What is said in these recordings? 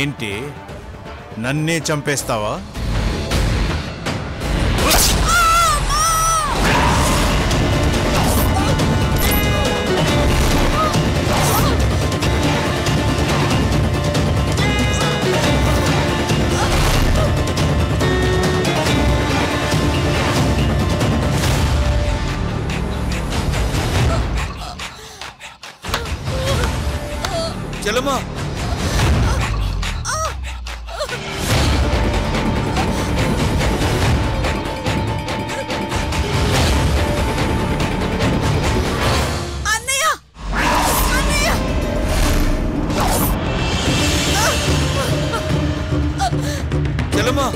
ఏంటి నన్నే చంపేస్తావా? చెల్లమ్మా చెల్లమ్మా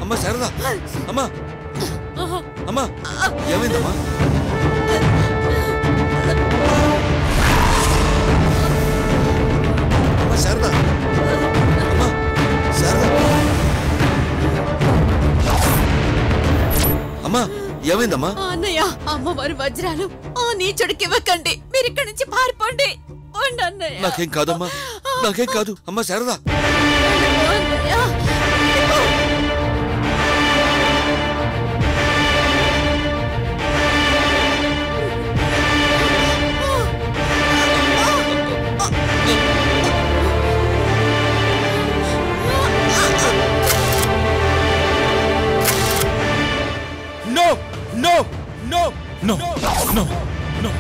అమ్మా శారదా అమ్మా అమ్మా ఏమైందమ్మా? అమ్మా శారదా అమ్మా శారదా అమ్మా ఏమైందమ్మా? అన్నయ్య అమ్మవారి వజ్రాలు ఆ నీచుడికి ఇవ్వకండి. మీరు ఇక్కడి నుంచి పారిపోండి. నాకేం కాదమ్మా, నాకేం కాదు. అమ్మా Sharada No! No! No! No! No! No!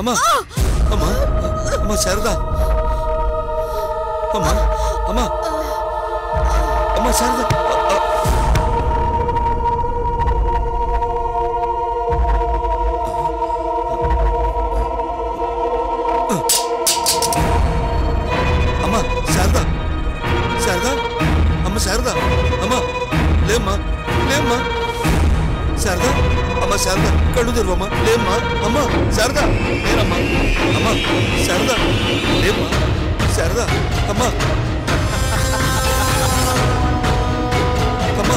అమ్మా అమ్మా అమ్మా శారదా అమ్మా అమ్మా అమ్మా శారదా అమ్మా శారదా శారదా అమ్మ శారదా అమ్మా లేమ్మా లేమ్మా శారదా అమ్మ శారదా కళ్ళు తెరవమ్మా లేమ్మా అమ్మా శారదా లేనమ్మా అమ్మా శారదా లేమ్మా శారదా అమ్మా అమ్మా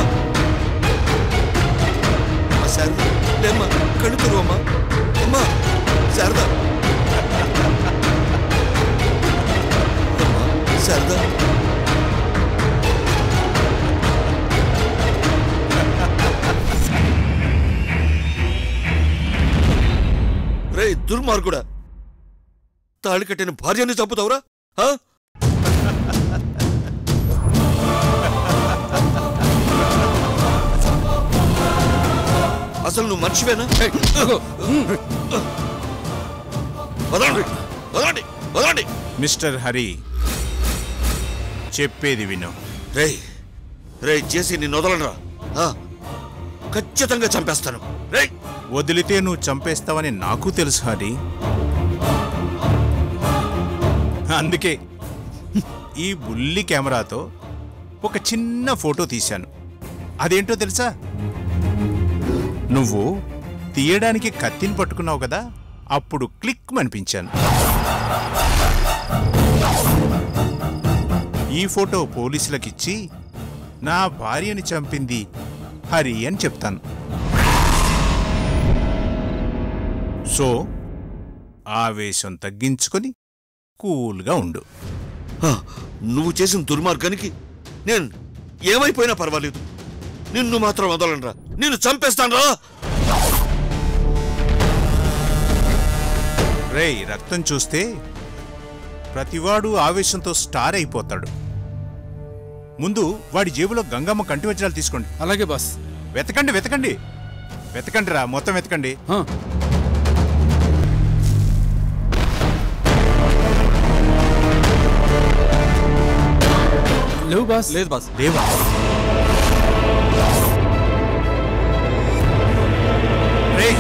అమ్మ శారదా లేమ్మా కళ్ళు తెరవమ్మా అమ్మా శారదా అమ్మా శారదా రే దుర్మార్గుడా, తాళి కట్టిన భార్యని చంపుతావురా? అసలు నువ్వు మనిషివేనా? వదలండి వదలండి వదలండి. మిస్టర్ హరి, చెప్పేది విను. రే రే చేసి నిన్ను వదలనరా, ఖచ్చితంగా చంపేస్తాను. రే వదిలితే నువ్వు చంపేస్తావని నాకు తెలుసు హరి. అందుకే ఈ బుల్లి కెమెరాతో ఒక చిన్న ఫోటో తీశాను. అదేంటో తెలుసా? నువ్వు తీయడానికి కత్తిని పట్టుకున్నావు కదా, అప్పుడు క్లిక్ అనిపించాను. ఈ ఫోటో పోలీసులకిచ్చి నా భార్యని చంపింది హరి అని చెప్తాను. సో ఆవేశం తగ్గించుకొని కూల్గా ఉండు. నువ్వు చేసిన దుర్మార్గానికి నేను ఏమైపోయినా పర్వాలేదు, నిన్ను మాత్రం వదలనరా, నిన్ను చంపేస్తానరా. రేయ్, రక్తం చూస్తే ప్రతివాడు ఆవేశంతో స్టార్ అయిపోతాడు. ముందు వాడి జేబులో గంగమ్మ కంటి వజ్రాలు తీసుకోండి. అలాగే బాస్. వెతకండి వెతకండి వెతకండి రా, మొత్తం వెతకండి. లేవు బాస్. లేదు బాస్. లేవా? రేయ్,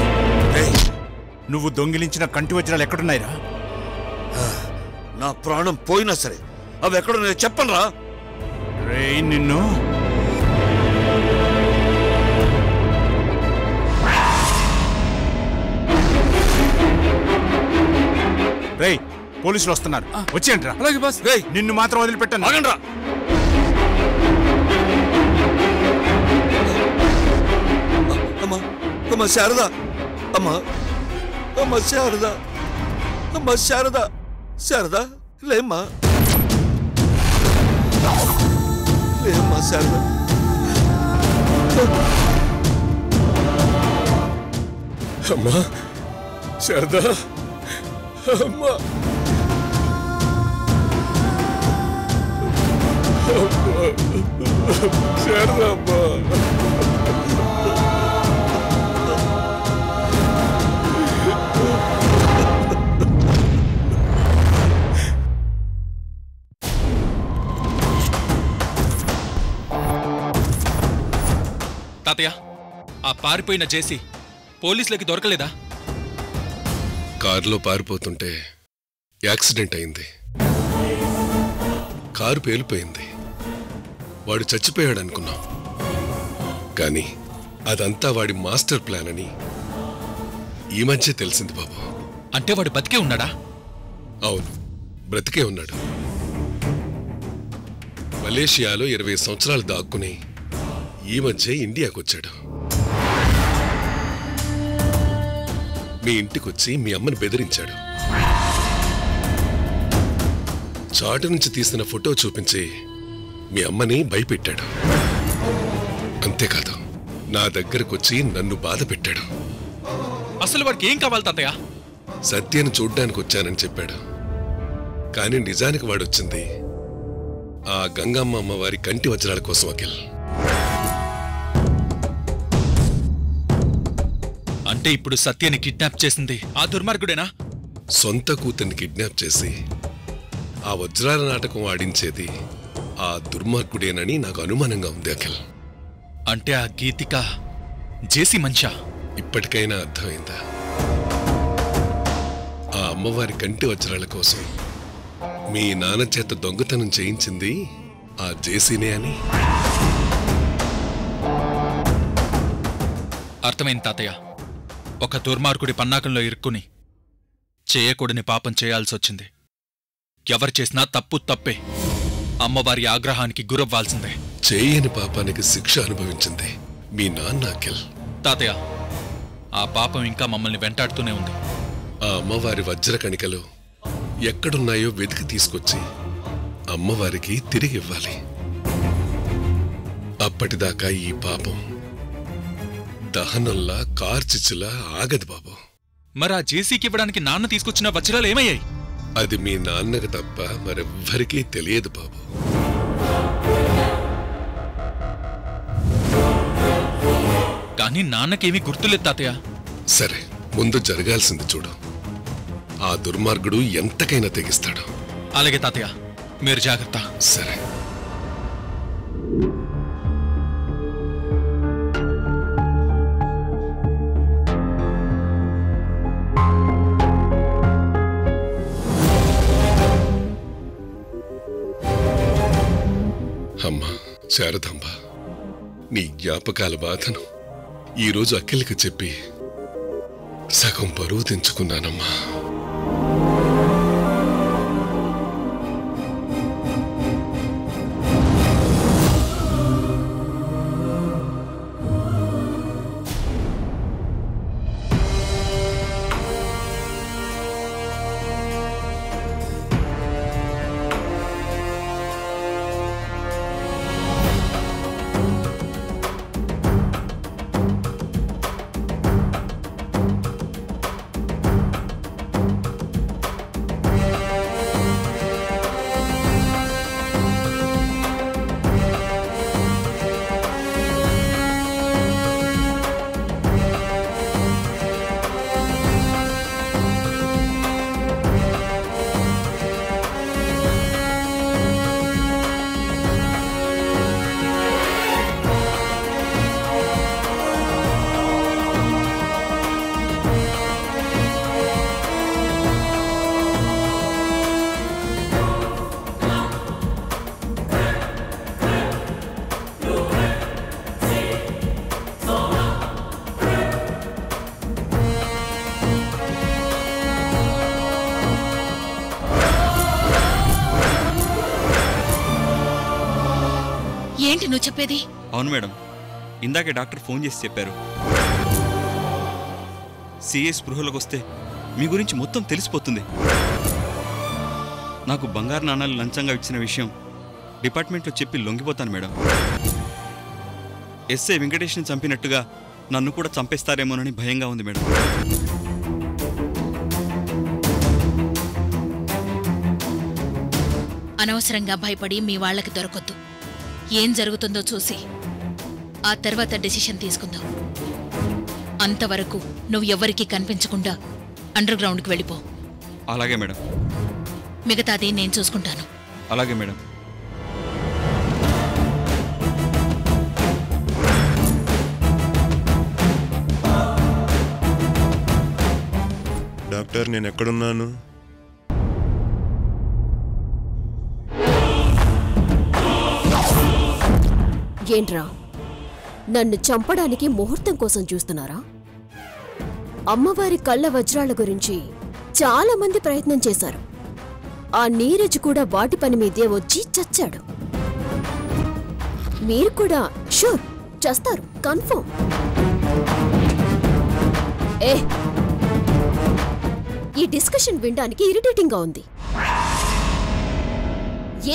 నువ్వు దొంగిలించిన కంటి వజ్రాలు ఎక్కడున్నాయిరా? నా ప్రాణం పోయినా సరే అవి ఎక్కడున్నాయో చెప్పనురా. రేయ్ నిన్ను. పోలీసులు వస్తున్నారు. వచ్చేయండిరా. అలాగే బాస్. రేయ్, నిన్ను మాత్రం వదిలిపెట్టాను. ఆగండ్రా. అమ్మా అమ్మా శారదా, అమ్మా అమ్మా శారదా, అమ్మా శారదా, శారదా లేమ్మా, లేమ్మా శారదా. అమ్మా శారదా, అమ్మా శారదా, అమ్మా తాతయ్య, ఆ పారిపోయిన జేసీ పోలీసులకి దొరకలేదా? కారులో పారిపోతుంటే యాక్సిడెంట్ అయింది. కారు పేలిపోయింది. వాడు చచ్చిపోయాడు అనుకున్నాం, కానీ అదంతా వాడి మాస్టర్ ప్లాన్ అని ఈ మధ్య తెలిసింది బాబు. అంటే వాడు బతికే ఉన్నాడా? అవును, బ్రతికే ఉన్నాడు. మలేషియాలో 20 సంవత్సరాలు దాక్కుని ఈ మధ్య ఇండియాకొచ్చాడు. మీ ఇంటికొచ్చి మీ అమ్మని బెదిరించాడు. చాటు నుంచి తీసిన ఫోటో చూపించి మీ అమ్మని భయపెట్టాడు. అంతేకాదు, నా దగ్గరకొచ్చి నన్ను బాధ పెట్టాడు. అసలు వాడికి ఏం కావాలి తాతయ్య? సత్యను చూడ్డానికి వచ్చానని చెప్పాడు. కానీ నిజానికి వాడొచ్చింది ఆ గంగమ్మ అమ్మవారి కంటి వజ్రాల కోసం. అఖిల్, అంటే ఇప్పుడు సత్యని కిడ్నాప్ చేసింది ఆ దుర్మార్గుడేనా? సొంత కూతుర్ని కిడ్నాప్ చేసి ఆ వజ్రాల నాటకం ఆడించేది ఆ దుర్మార్గుడేనని నాకు అనుమానంగా ఉంది అఖిల్. అంటే ఆ గీతిక జేసీ మనిషా? ఇప్పటికైనా అర్థమైందా? ఆ అమ్మవారి కంటి వజ్రాల కోసం మీ నాన్న చేత దొంగతనం చేయించింది ఆ జేసీనే అని. అర్థమైంది తాతయ్య. ఒక దుర్మార్గుడి పన్నాకంలో ఇరుక్కుని చేయకూడని పాపం చేయాల్సొచ్చింది. ఎవరు చేసినా తప్పు తప్పే. అమ్మవారి ఆగ్రహానికి గురవ్వాల్సిందే. చేయని పాపానికి శిక్ష అనుభవించింది మీ నాన్న అఖిల్. తాతయ్య, ఆ పాపం ఇంకా మమ్మల్ని వెంటాడుతూనే ఉంది. ఆ అమ్మవారి వజ్ర కణికలు ఎక్కడున్నాయో వెతికి తీసుకొచ్చి అమ్మవారికి తిరిగివ్వాలి. అప్పటిదాకా ఈ పాపం దహనంలా కార్చిచ్చులా ఆగదు బాబు. మరి ఆ జేసీకి ఇవ్వడానికి నాన్న తీసుకొచ్చిన వజ్రాలు ఏమయ్యాయి? అది మీ నాన్నకు తప్ప మరెవ్వరికీ తెలియదు బాబు. కానీ నాన్నకేమీ గుర్తులేదు తాతయ్య. సరే, ముందు జరగాల్సింది చూడు. ఆ దుర్మార్గుడు ఎంతకైనా తెగిస్తాడు. అలాగే తాతయ్య, మీరు జాగ్రత్త. సరే. అమ్మా శారదాంబ, నీ జ్ఞాపకాల బాధను ఈరోజు అఖిల్కి చెప్పి సగం బరువు తెంచుకున్నానమ్మా. నువ్వు చెప్పేది? అవును మేడం, ఇందాకే డాక్టర్ ఫోన్ చేసి చెప్పారు. సిఏ స్పృహలోకి వస్తే మీ గురించి మొత్తం తెలిసిపోతుంది. నాకు బంగారు నాణాలు లంచంగా ఇచ్చిన విషయం డిపార్ట్మెంట్లో చెప్పి లొంగిపోతాను మేడం. ఎస్ఐ వెంకటేష్ని చంపినట్టుగా నన్ను కూడా చంపేస్తారేమోనని భయంగా ఉంది మేడం. అనవసరంగా భయపడి మీ వాళ్ళకి దొరకొద్దు. ఏం జరుగుతుందో చూసి ఆ తర్వాత డెసిషన్ తీసుకుందాం. అంతవరకు నువ్వు ఎవ్వరికీ కనిపించకుండా అండర్ గ్రౌండ్కి వెళ్ళిపో. అలాగే మేడం. మిగతాది నేను చూసుకుంటాను. అలాగే మేడం. డాక్టర్, నేను ఎక్కడున్నాను? ఏంట్రా, నన్ను చంపడానికి ముహూర్తం కోసం చూస్తున్నారా? అమ్మవారి కళ్ళ వజ్రాల గురించి చాలా మంది ప్రయత్నం చేశారు. ఆ నీరజ్ కూడా వాటి పని మీదే వచ్చి చచ్చాడు. మీరు కూడా షూర్ చేస్తారు, కన్ఫర్మ్. ఈ డిస్కషన్ వినడానికి ఇరిటేటింగ్ గా ఉంది.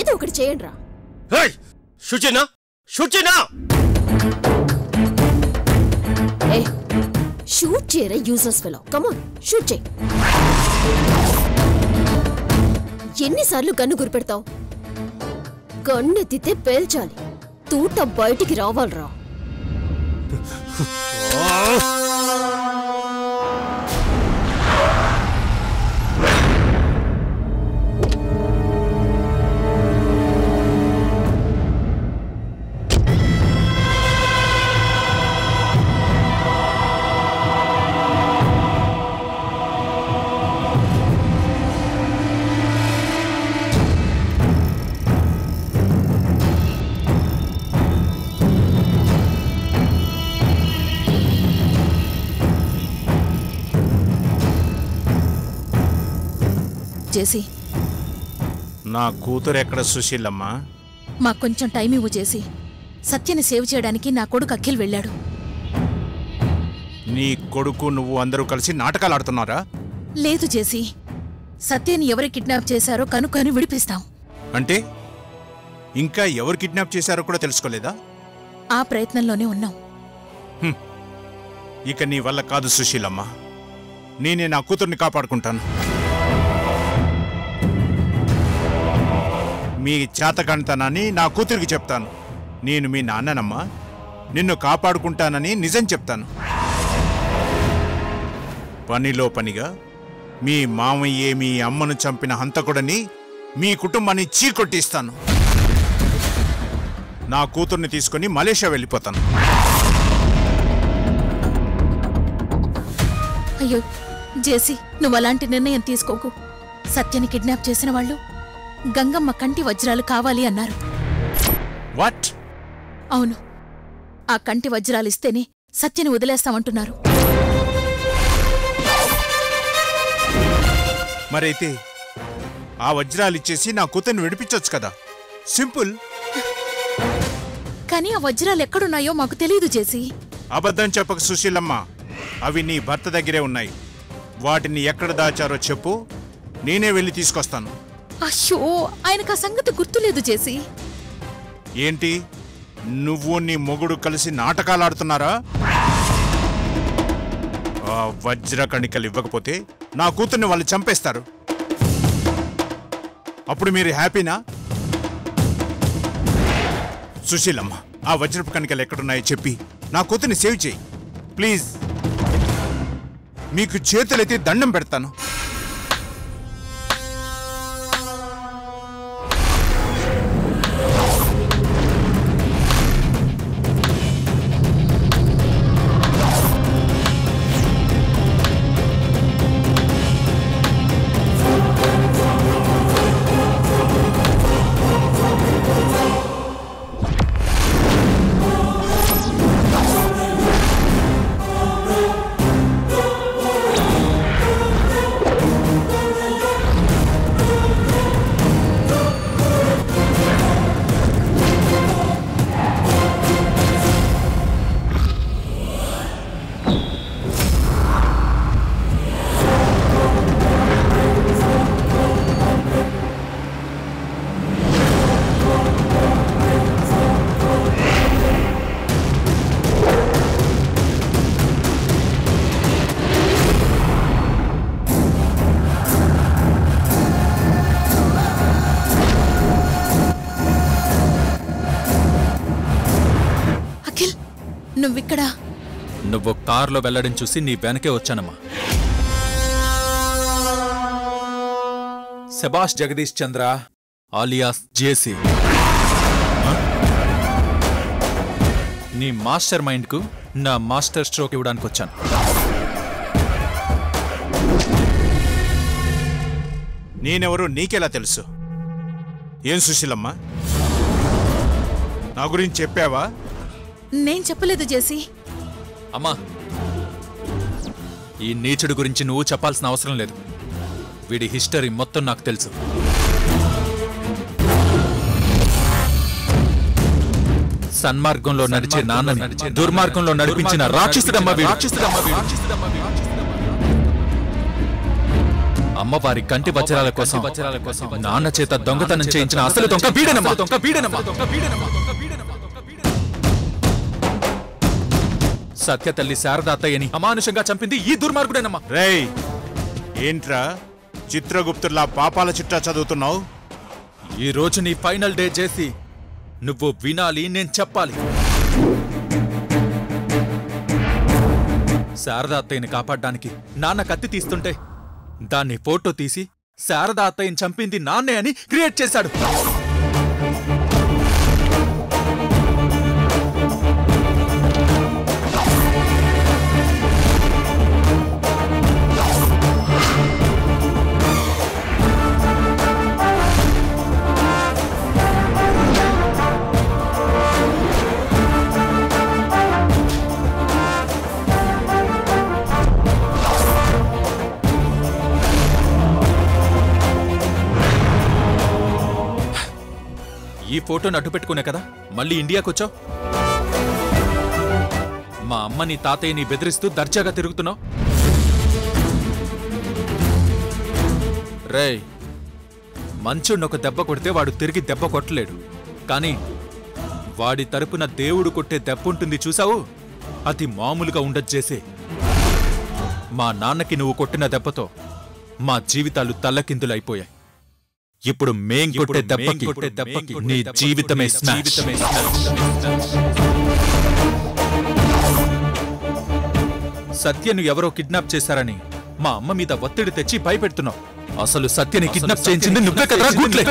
ఏదో ఒకటి చేయండి రా. షూట్ చేయరా యూజర్స్ ఫెలో. కమాన్, షూట్ చేయి. ఎన్నిసార్లు గన్ను గురిపెడతావు? గన్నెత్తితే పేల్చాలి, తూట బయటికి రావాలరా. జేసీ, నా కూతురు ఎక్కడ సుశీలమ్మా? మాకు కొంచెం టైం ఇవ్వు జేసీ. సత్యని సేవ్ చేయడానికి నా కొడుకు అఖిల్ వెళ్ళాడు. నీ కొడుకు నువ్వు అందరూ కలిసి నాటకాలు ఆడుతున్నారా? లేదు జేసీ, సత్యని ఎవరు కిడ్నాప్ చేశారో కనుక్కొని విడిపిస్తాం. అంటే ఇంకా ఎవరు కిడ్నాప్ చేశారో కూడా తెలుసుకోలేదా? ఆ ప్రయత్నంలోనే ఉన్నాం. ఇక నీ వల్ల కాదు సుశీలమ్మ. నేనే నా కూతుర్ని కాపాడుకుంటాను. మీ చేతకానితనాన్ని నా కూతురికి చెప్తాను. నేను మీ నాన్ననమ్మా, నిన్ను కాపాడుకుంటానని నిజం చెప్తాను. పనిలో పనిగా మీ మామయ్యే మీ అమ్మను చంపిన హంతకుడని మీ కుటుంబాన్ని చీకొట్టిస్తాను. నా కూతుర్ని తీసుకుని మలేషియా వెళ్ళిపోతాను. అయ్యో జేసీ, నువ్వు అలాంటి నిర్ణయం తీసుకోకు. సత్యని కిడ్నాప్ చేసిన వాళ్ళు గంగమ్మ కంటి వజ్రాలు కావాలి అన్నారు. వాట్? అవును, ఆ కంటి వజ్రాలు ఇస్తేనే సత్యని వదిలేస్తామంటున్నారు. మరైతే ఆ వజ్రాలు ఇచ్చేసి నా కూతుర్ని విడిపించొచ్చు కదా. సింపుల్. కానీ ఆ వజ్రాలు ఎక్కడున్నాయో మాకు తెలీదు జేసీ. అబద్ధం చెప్పక సుశీలమ్మ. అవి నీ భర్త దగ్గరే ఉన్నాయి. వాటిని ఎక్కడ దాచారో చెప్పు, నేనే వెళ్ళి తీసుకొస్తాను. అయ్యో, ఆయనకు ఆ సంగతి గుర్తులేదు జేసీ. ఏంటి, నువ్వు నీ మొగుడు కలిసి నాటకాలు ఆడుతున్నారా? ఆ వజ్ర కణికలు ఇవ్వకపోతే నా కూతుర్ని వాళ్ళు చంపేస్తారు. అప్పుడు మీరు హ్యాపీనా? సుశీలమ్మ, ఆ వజ్రపు కణికలు ఎక్కడున్నాయో చెప్పి నా కూతుర్ని సేవ్ చేయి ప్లీజ్. మీకు చేతులైతే దండం పెడతాను. నువ్వు కారులో వెళ్లడం చూసి నీ వెనకే వచ్చానమ్మా. సెబాష్ జగదీష్ చంద్ర ఆలియాస్ జేసీ, నీ మాస్టర్ మైండ్కు నా మాస్టర్ స్ట్రోక్ ఇవ్వడానికి వచ్చాను. నేనెవరో నీకెలా తెలుసు? ఏం సుశీలమ్మ, నా గురించి చెప్పావా? నేను చెప్పలేదు జేసీ. అమ్మా, ఈ నీచుడి గురించి నువ్వు చెప్పాల్సిన అవసరం లేదు. వీడి హిస్టరీ మొత్తం నాకు తెలుసు. సన్మార్గంలో నడిచే నాన్నని దుర్మార్గంలో నడిపించిన రాక్షసుడమ్మ వీడు. అమ్మవారి కంటి వజ్రాల కోసం నాన్న చేత దొంగతనం చేయించిన అసలు దొంగ వీడనమ్మా. సత్య తల్లి శారదాత్తయ్యని అమానుషంగా చంపింది ఈ దుర్మార్గుడేనమ్మా. రేయ్, ఏంట్రా చిత్రగుప్తుల్లా పాపాల చిట్టా చదువుతున్నావు? ఈ రోజు నీ ఫైనల్ డే చేసి నువ్వు వినాలి, నేను చెప్పాలి. శారదా అత్తయ్యని కాపాడడానికి నాన్న కత్తి తీస్తుంటే దాన్ని ఫోటో తీసి శారదా అత్తయ్యని చంపింది నాన్నే అని క్రియేట్ చేశాడు. ఈ ఫోటోని అడ్డు పెట్టుకునే కదా మళ్ళీ ఇండియాకొచ్చావు. మా అమ్మని తాతయ్యని బెదిరిస్తూ దర్జాగా తిరుగుతున్నావు. రేయ్, మంచున్నొక దెబ్బ కొడితే వాడు తిరిగి దెబ్బ కొట్టలేడు. కానీ వాడి తరపున దేవుడు కొట్టే దెబ్బ ఉంటుంది చూసావు, అది మామూలుగా ఉండదు చేసే. మా నాన్నకి నువ్వు కొట్టిన దెబ్బతో మా జీవితాలు తల్లకిందులైపోయాయి. ఇప్పుడు మేం కొట్టే దెబ్బకి నీ జీవితమే స్మాష్. సత్యను ఎవరో కిడ్నాప్ చేశారని మా అమ్మ మీద ఒత్తిడి తెచ్చి భయపెడుతున్నావు. అసలు సత్యని కిడ్నాప్ చేయించింది నువ్వే కదరా గుట్లే.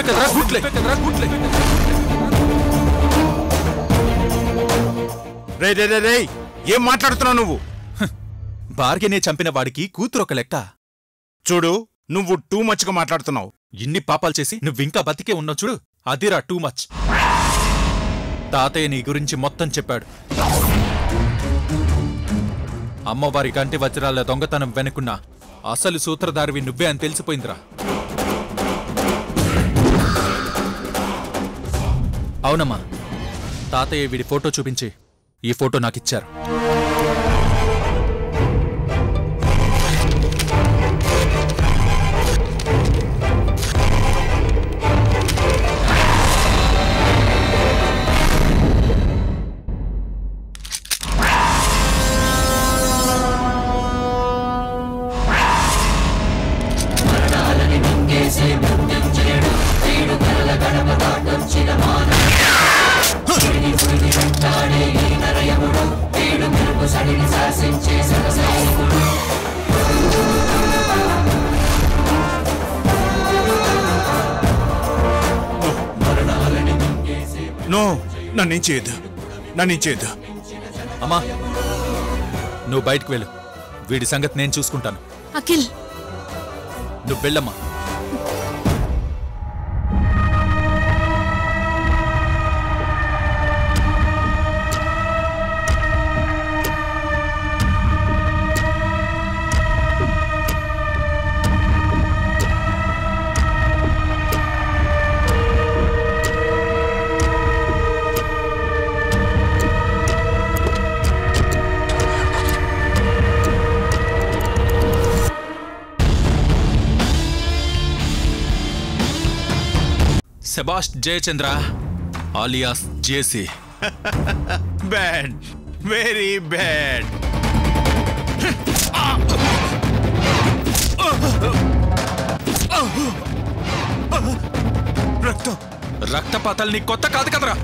రేయ్, ఏం మాట్లాడుతున్నావు నువ్వు? భార్యనే చంపిన వాడికి కూతురు ఒక లెక్క. చూడు, నువ్వు టూ మచ్గా మాట్లాడుతున్నావు. ఇన్ని పాపాలు చేసి నువ్వింకా బతికే ఉన్నావు చూడు, అదిరా టూ మచ్. తాతయ్య నీ గురించి మొత్తం చెప్పాడు. అమ్మవారి కంటి వజ్రాల దొంగతనం వెనుకున్న అసలు సూత్రధారివి నువ్వే అని తెలిసిపోయిందిరా. అవునమ్మా, తాతయ్య వీడి ఫోటో చూపించి ఈ ఫోటో నాకిచ్చారు. నో, నన్నేం చేయొద్దు. అమ్మా, నువ్వు బయటకు వెళ్ళు. వీడి సంగతి నేను చూసుకుంటాను. అఖిల్, నువ్వు వెళ్ళమ్మా. సెబాష్ Jayachandra alias JC. Bad, very bad. రక్తపాతాలు నీ కొత్త కాదు కదరా.